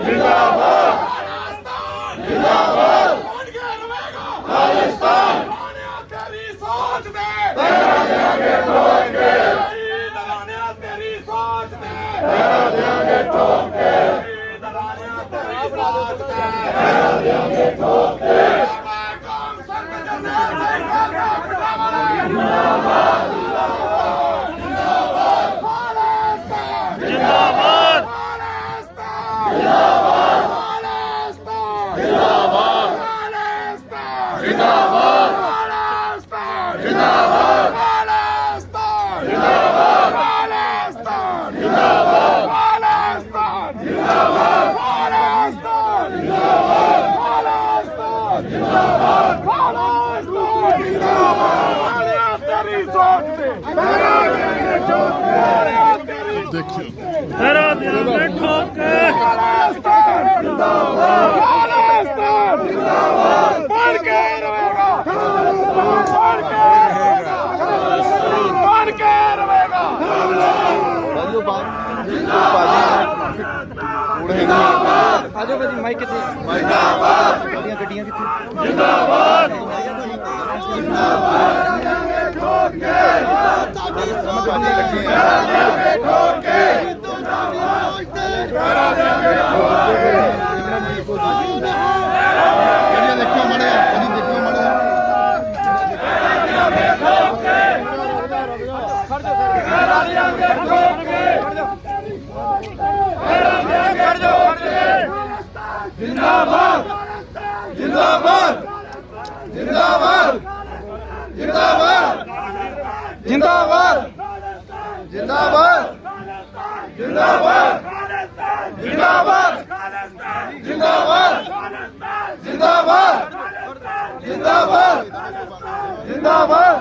जिंदाबाद जिंदाबाद खालिस्तान तेरी सोच दे तेरा देंगे ठोक के तेरी सोच दे तेरा देंगे ठोक के तेरी सोच दे तेरा देंगे ठोक के काम संग जनता से खालसा पिटावाला जिंदाबाद जिंदाबाद खालिस्तान जिंदाबाद तेरा देंगे ठोक के बढ़ के रहेगा बढ़ के रहेगा आजो भाजी माइक कितने गड्डियां कितने जिंदाबाद जिंदाबाद जिंदाबाद जिंदाबाद जिंदाबाद जिंदाबाद जिंदाबाद जिंदाबाद जिंदाबाद जिंदाबाद जिंदाबाद जिंदाबाद जिंदाबाद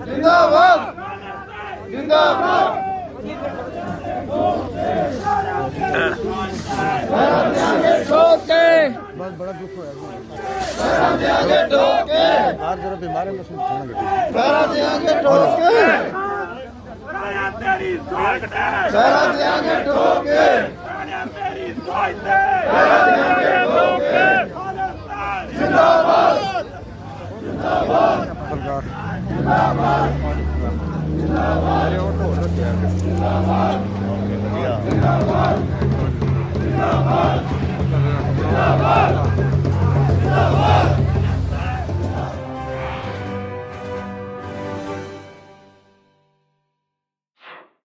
जिंदाबाद जिंदाबाद बहुत बड़ा दुख होया बाहर जरा बीमार है मौसम खाना गड्डी सारा देंगे ठोक के तेरी सोच दे सारा देंगे ठोक के तेरी सोच दे